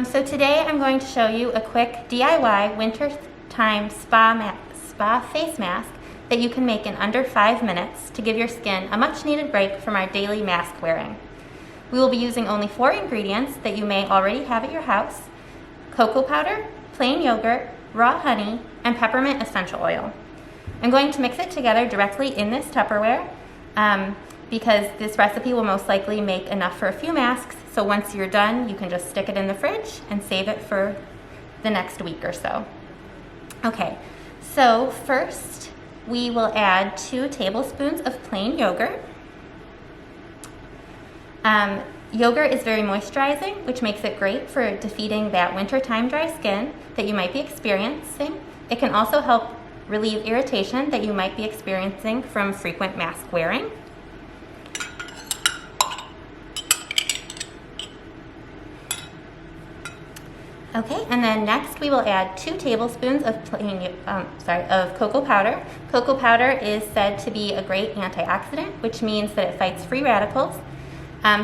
So today I'm going to show you a quick DIY wintertime spa face mask that you can make in under 5 minutes to give your skin a much needed break from our daily mask wearing. We will be using only 4 ingredients that you may already have at your house: cocoa powder, plain yogurt, raw honey, and peppermint essential oil. I'm going to mix it together directly in this Tupperware because this recipe will most likely make enough for a few masks, so once you're done you can just stick it in the fridge and save it for the next week or so. Okay, so first we will add 2 tablespoons of plain yogurt. Yogurt is very moisturizing, which makes it great for defeating that wintertime dry skin that you might be experiencing. It can also help relieve irritation that you might be experiencing from frequent mask wearing. Okay, and then next we will add 2 tablespoons of cocoa powder. Cocoa powder is said to be a great antioxidant, which means that it fights free radicals.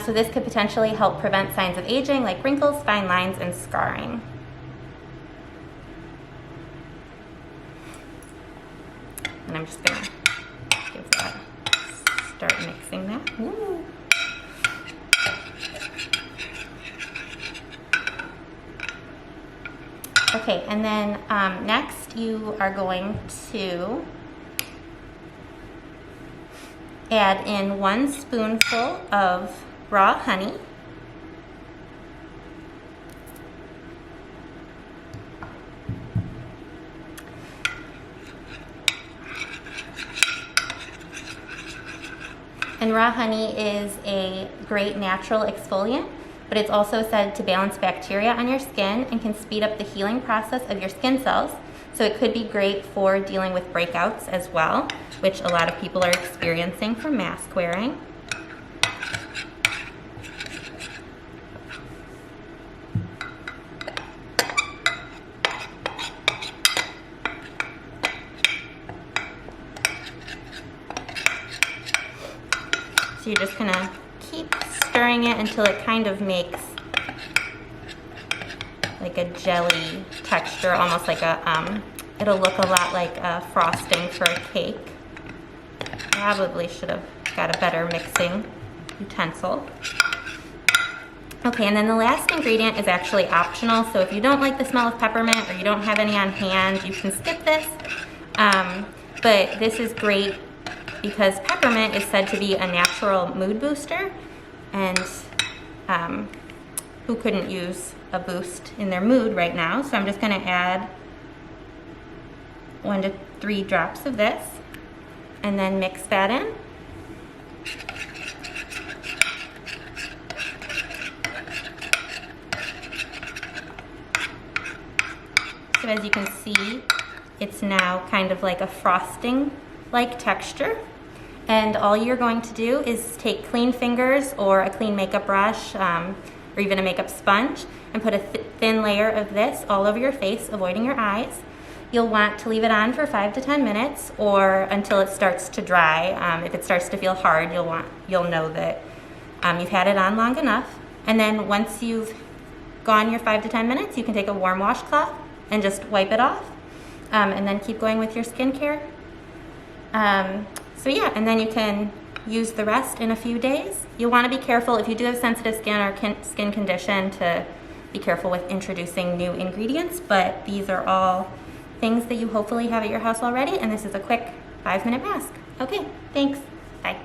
So this could potentially help prevent signs of aging like wrinkles, fine lines, and scarring. And I'm just gonna start mixing that. Ooh. Okay, and then next you are going to add in 1 spoonful of raw honey. And raw honey is a great natural exfoliant, but it's also said to balance bacteria on your skin and can speed up the healing process of your skin cells. So it could be great for dealing with breakouts as well, which a lot of people are experiencing from mask wearing. So you're just gonna keep stirring it until it kind of makes like a jelly texture, almost like a, it'll look a lot like a frosting for a cake. Probably should have got a better mixing utensil. Okay, and then the last ingredient is actually optional, so if you don't like the smell of peppermint or you don't have any on hand, you can skip this. But this is great because peppermint is said to be a natural mood booster, and who couldn't use a boost in their mood right now? So I'm just gonna add 1 to 3 drops of this and then mix that in. So as you can see, it's now kind of like a frosting-like texture. And all you're going to do is take clean fingers or a clean makeup brush or even a makeup sponge and put a thin layer of this all over your face, avoiding your eyes. You'll want to leave it on for 5 to 10 minutes or until it starts to dry. If it starts to feel hard, you'll know that you've had it on long enough. And then once you've gone your 5 to 10 minutes, you can take a warm washcloth and just wipe it off, and then keep going with your skincare. So yeah, and then you can use the rest in a few days. You'll want to be careful if you do have sensitive skin or skin condition to be careful with introducing new ingredients, but these are all things that you hopefully have at your house already, and this is a quick 5-minute mask. Okay, thanks. Bye.